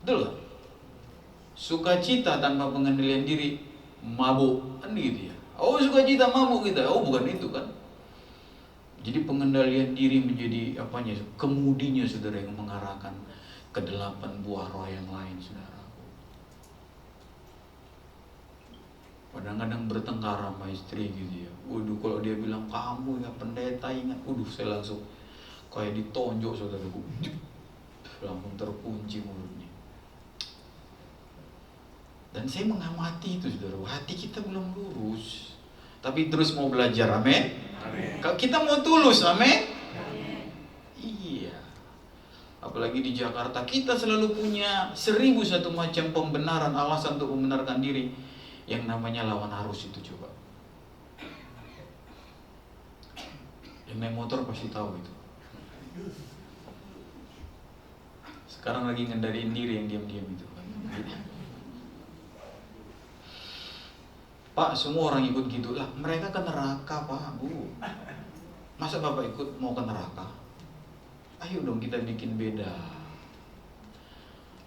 Betul gak? Sukacita tanpa pengendalian diri, mabuk, kan gitu ya. Oh, sukacita mabuk kita, oh bukan itu kan. Jadi pengendalian diri menjadi apanya? Kemudinya saudara yang mengarahkan ke 8 buah roh yang lain, saudara. Kadang-kadang bertengkar sama istri gitu ya. Waduh, kalau dia bilang kamu ya pendeta ingat, waduh saya langsung kayak ditonjok saudaraku. Langsung terkunci mulutnya. Dan saya mengamati itu saudara, hati kita belum lurus, tapi terus mau belajar, amin. Kalau kita mau tulus, amin. Iya. Apalagi di Jakarta kita selalu punya 1001 macam pembenaran, alasan untuk membenarkan diri. Yang namanya lawan arus itu coba. Yang naik motor pasti tahu itu. Sekarang lagi ngendaliin diri yang diam-diam itu. Pak, semua orang ikut gitu lah. Mereka ke neraka, Pak, Bu. Masa Bapak ikut mau ke neraka? Ayo dong kita bikin beda.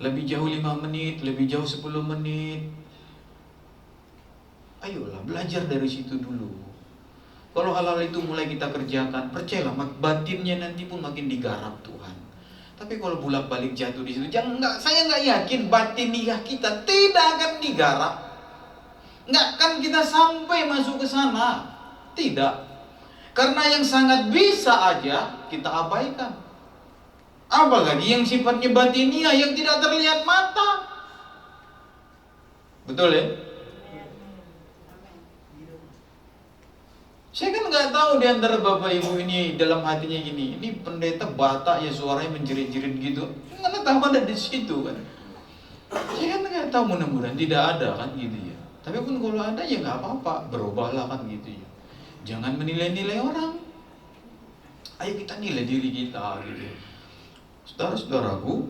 Lebih jauh 5 menit, lebih jauh 10 menit. Ayolah, belajar dari situ dulu. Kalau hal-hal itu mulai kita kerjakan, percayalah batinnya nanti pun makin digarap Tuhan. Tapi kalau bolak-balik jatuh di situ, saya nggak yakin batin nikah kita tidak akan digarap. Nggak kan kita sampai masuk ke sana. Tidak. Karena yang sangat bisa aja kita abaikan. Apalagi yang sifatnya batinia yang tidak terlihat mata. Betul ya? Saya kan nggak tahu di antara bapak ibu ini dalam hatinya gini, ini pendeta Batak ya suaranya menjerit-jerit gitu. Mana tahu ada di situ kan? Saya kan nggak tahu, mudah-mudahan tidak ada kan gitu ya. Tapi pun kalau ada ya nggak apa-apa, berubahlah kan gitu ya. Jangan menilai-nilai orang. Ayo kita nilai diri kita gitu. Saudara-saudaraku,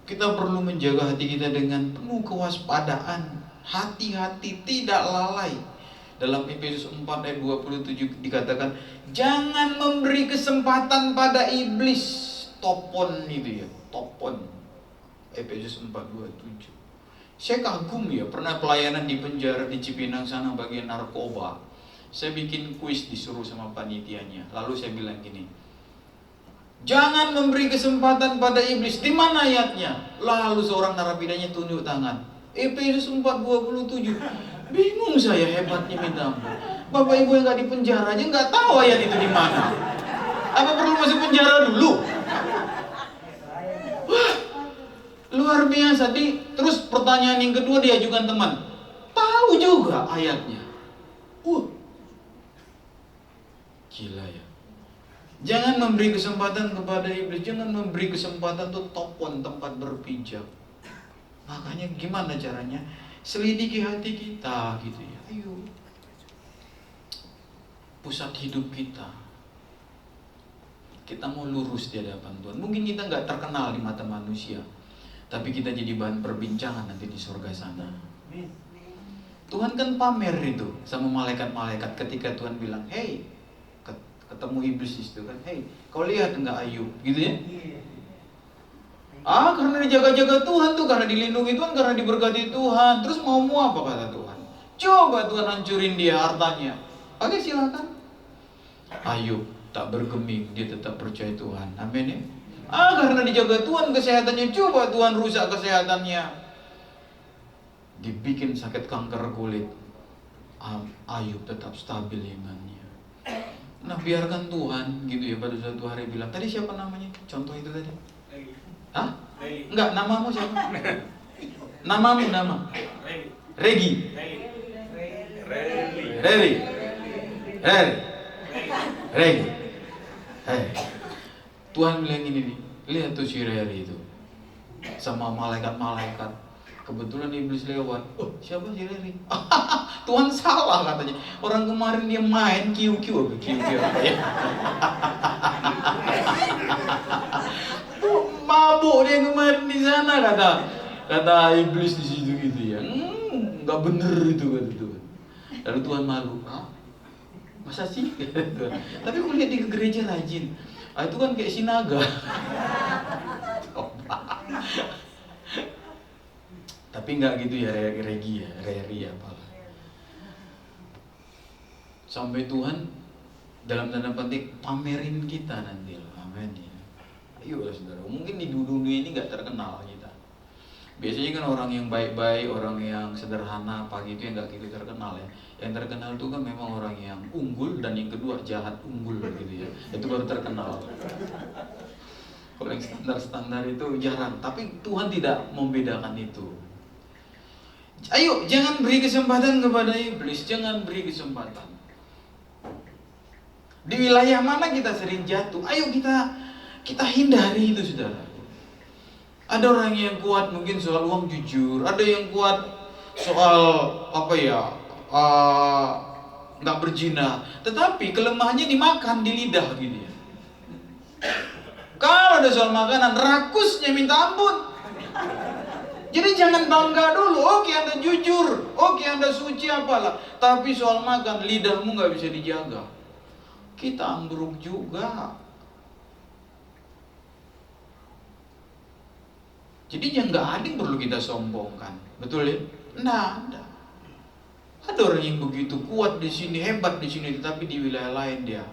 kita perlu menjaga hati kita dengan penuh kewaspadaan, hati-hati, tidak lalai. Dalam Efesus 4 ayat 27 dikatakan, jangan memberi kesempatan pada iblis. Topon itu ya, topon. Efesus 4:27. Saya kagum ya, pernah pelayanan di penjara di Cipinang sana bagian narkoba. Saya bikin kuis disuruh sama panitianya. Lalu saya bilang gini, jangan memberi kesempatan pada iblis. Di mana ayatnya? Lalu seorang narapidanya tunjuk tangan. Efesus 4:27. Bingung saya, hebatnya minta ampun. Bapak ibu yang nggak di penjara aja nggak tahu ayat itu di mana. Apa perlu masuk penjara dulu? Wah, luar biasa. Terus pertanyaan yang kedua diajukan teman, tahu juga ayatnya. Gila ya. Jangan memberi kesempatan kepada iblis. Jangan memberi kesempatan untuk topon, tempat berpijak. Makanya gimana caranya? Selidiki hati kita gitu ya. Ayo. Pusat hidup kita. Kita mau lurus di hadapan Tuhan. Mungkin kita nggak terkenal di mata manusia, tapi kita jadi bahan perbincangan nanti di surga sana. Tuhan kan pamer itu sama malaikat-malaikat ketika Tuhan bilang, hey, ketemu iblis itu kan, hey, kau lihat enggak Ayub, gitu ya? Karena dijaga-jaga Tuhan tuh, karena dilindungi Tuhan, karena diberkati Tuhan. Terus mau apa kata Tuhan? Coba Tuhan hancurin dia hartanya. Oke, silakan. Ayub tak bergeming, dia tetap percaya Tuhan. Amin ya. Karena dijaga Tuhan kesehatannya, coba Tuhan rusak kesehatannya. Dibikin sakit kanker kulit. Ayub tetap stabil imannya. Nah, biarkan Tuhan gitu ya. Pada suatu hari bilang, tadi siapa namanya? Contoh itu tadi. Hah? Enggak, namamu siapa? Namamu nama? Regi. Regi. Tuhan bilang gini nih, lihat tuh si Reri itu sama malaikat-malaikat. Kebetulan iblis lewat. Oh, siapa si Reri? Tuhan salah katanya. Orang kemarin dia main kiu-kiu apa ya? Mabuk dia kemarin di sana kata iblis di situ gitu ya. Nggak bener itu kata Tuhan. Lalu Tuhan malu. Masa sih? Tapi aku lihat di gereja rajin. Itu kan kayak sinaga. Tapi nggak gitu ya, Regi ya, Reri apalah. Sampai Tuhan dalam tanda petik pamerin kita nanti. Amin ya. Ayo saudara, mungkin di dunia ini nggak terkenal kita. Biasanya kan orang yang baik-baik, orang yang sederhana, pagi itu yang nggak gitu terkenal ya. Yang terkenal itu kan memang orang yang unggul dan yang kedua jahat unggul gitu ya. Itu baru terkenal. Kalau yang standar-standar itu jarang. Tapi Tuhan tidak membedakan itu. Ayo, jangan beri kesempatan kepada iblis, jangan beri kesempatan. Di wilayah mana kita sering jatuh? Ayo kita hindari itu, saudara. Ada orang yang kuat mungkin soal uang jujur, ada yang kuat soal nggak berzina, tetapi kelemahannya dimakan di lidah gitu ya. Kalau ada soal makanan, rakusnya minta ampun. Jadi jangan bangga dulu, oke Anda jujur, oke Anda suci apalah, tapi soal makan lidahmu nggak bisa dijaga. Kita ambruk juga. Jadi yang nggak ada yang perlu kita sombongkan, betul ya? Nah, ada. Ada orang yang begitu kuat di sini, hebat di sini, tetapi di wilayah lain dia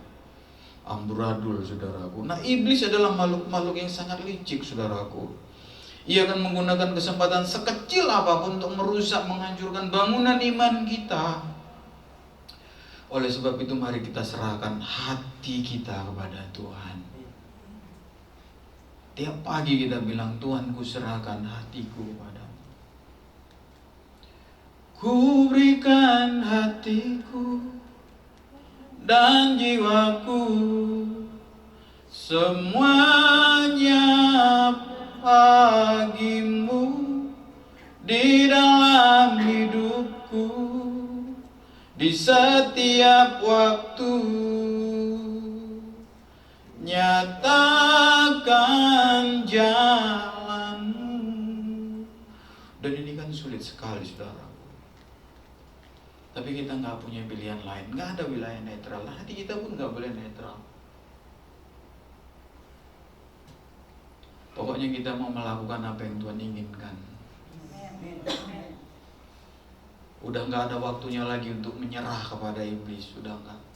amburadul, saudaraku. Nah, iblis adalah makhluk yang sangat licik, saudaraku. Ia akan menggunakan kesempatan sekecil apapun untuk merusak, menghancurkan bangunan iman kita. Oleh sebab itu mari kita serahkan hati kita kepada Tuhan. Tiap pagi kita bilang, Tuhan, ku serahkan hatiku padamu. Ku berikan hatiku dan jiwaku, semuanya bagimu di dalam hidupku, di setiap waktu. Nyatakan jalanmu. Dan ini kan sulit sekali, saudara. Tapi kita nggak punya pilihan lain. Nggak ada wilayah netral. Hati kita pun nggak boleh netral. Pokoknya kita mau melakukan apa yang Tuhan inginkan. Udah nggak ada waktunya lagi untuk menyerah kepada iblis. Sudah nggak.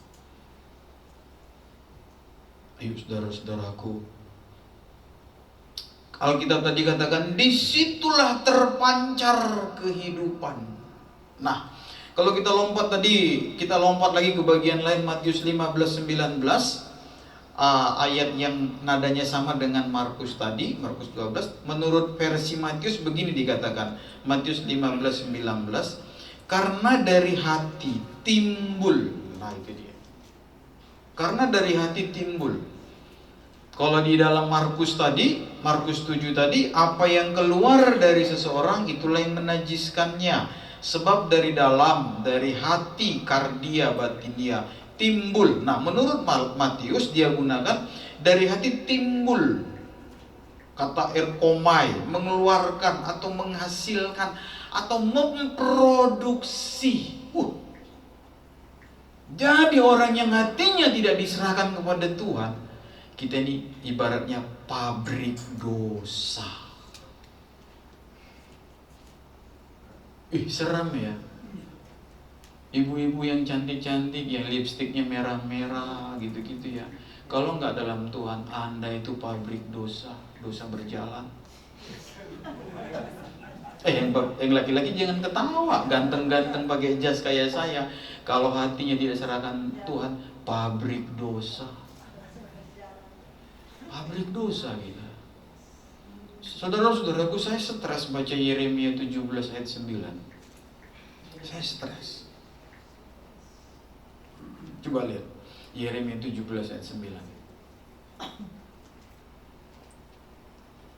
Ayo saudara-saudaraku, Alkitab tadi katakan disitulah terpancar kehidupan. Nah, kalau kita lompat lagi ke bagian lain, Matius 15:19, ayat yang nadanya sama dengan Markus tadi, Markus 12. Menurut versi Matius begini dikatakan, Matius 15:19, karena dari hati timbul. Nah itu dia. Karena dari hati timbul. Kalau di dalam Markus 7 tadi, apa yang keluar dari seseorang itulah yang menajiskannya. Sebab dari dalam, dari hati, kardia, batinia, timbul. Nah, menurut Matius dia gunakan dari hati timbul. Kata erkomai, mengeluarkan atau menghasilkan atau memproduksi. Jadi orang yang hatinya tidak diserahkan kepada Tuhan, kita ini ibaratnya pabrik dosa. Seram ya. Ibu-ibu yang cantik-cantik, yang lipstiknya merah-merah gitu-gitu ya. Kalau nggak dalam Tuhan, Anda itu pabrik dosa, dosa berjalan. Yang laki-laki jangan ketawa, ganteng-ganteng pakai jas kayak saya. Kalau hatinya tidak serahkan Tuhan, pabrik dosa. Pabrik dosa kita. Saudara-saudaraku, saya stres baca Yeremia 17 ayat 9. Saya stres. Coba lihat Yeremia 17 ayat 9.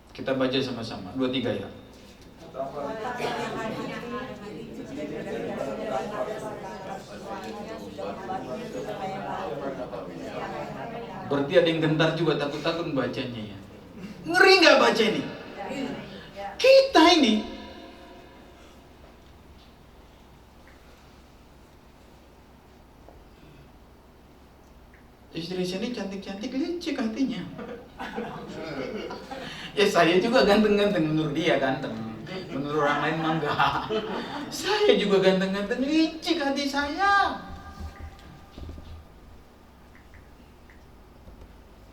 Kita baca sama-sama, 2-3 ya. Berarti ada yang gentar juga, takut-takut bacanya ya. Ngeri nggak baca ini? Kita ini istri saya ini cantik-cantik, licik hatinya. Ya saya juga ganteng-ganteng, menurut dia ganteng. Menurut orang lain mah enggak. Saya juga ganteng-ganteng, licik hati saya.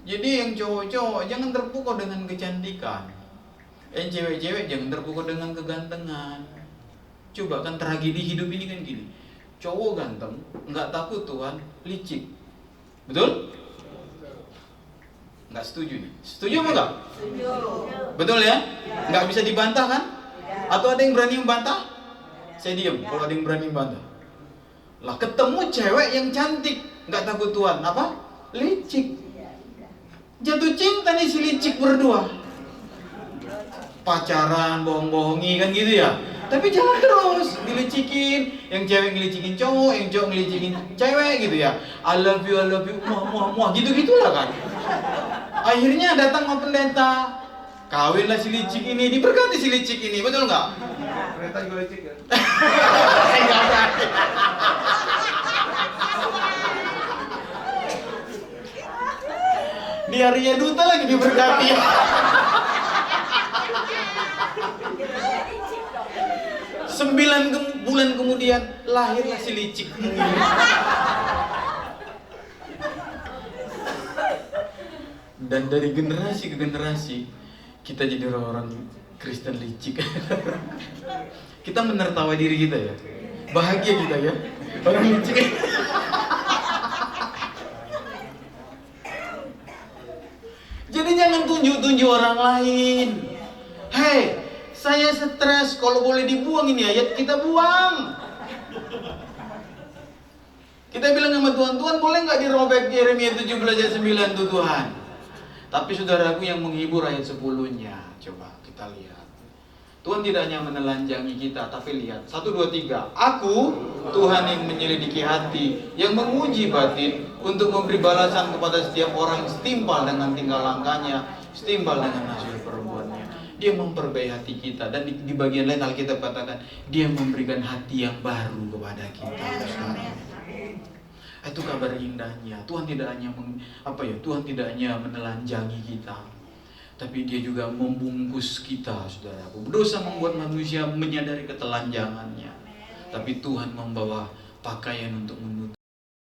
Jadi yang cowok-cowok jangan terpukau dengan kecantikan. Yang cewek-cewek jangan terpukau dengan kegantengan. Coba kan tragedi hidup ini kan gini. Cowok ganteng, nggak takut Tuhan, licik. Betul? Nggak setuju nih? Setuju apa enggak? Setuju. Betul ya? Nggak bisa dibantah kan? Atau ada yang berani membantah? Saya diam kalau ada yang berani membantah. Lah ketemu cewek yang cantik, nggak takut Tuhan, apa? Licik. Jatuh cinta nih si licik berdua. Pacaran, bohong-bohongi kan gitu ya. Tapi jangan terus dilicikin. Yang cewek ngelicikin cowok, yang cowok ngelicikin cewek gitu ya. I love you, muah, gitu-gitulah kan. Akhirnya datang sama pendeta. Kawinlah si licik ini, diberkati si licik ini, betul nggak? Pendeta juga licik ya? Nggak berani. Di harinya duta lagi diberkati. Bulan kemudian lahirlah si licik. Dan dari generasi ke generasi kita jadi orang-orang Kristen licik. Kita menertawa diri kita ya. Bahagia kita ya. Orang licik. Jadi jangan tunjuk-tunjuk orang lain. Hei, saya stres, kalau boleh dibuang ini ayat kita buang. Kita bilang sama Tuhan, Tuhan boleh nggak dirobek Yeremia 17 ayat 9 tuh Tuhan. Tapi saudaraku yang menghibur ayat 10-nya, coba kita lihat. Tuhan tidak hanya menelanjangi kita, tapi lihat 1, 2, 3. Aku Tuhan yang menyelidiki hati, yang menguji batin, untuk memberi balasan kepada setiap orang yang setimpal dengan tingkah langkahnya, setimpal dengan hasil perbuatannya. Dia memperbaiki hati kita, dan di bagian lain Alkitab katakan Dia memberikan hati yang baru kepada kita. Itu kabar indahnya. Tuhan tidak hanya Tuhan tidak hanya menelanjangi kita, tapi Dia juga membungkus kita, saudaraku. Dosa membuat manusia menyadari ketelanjangannya, tapi Tuhan membawa pakaian untuk menutup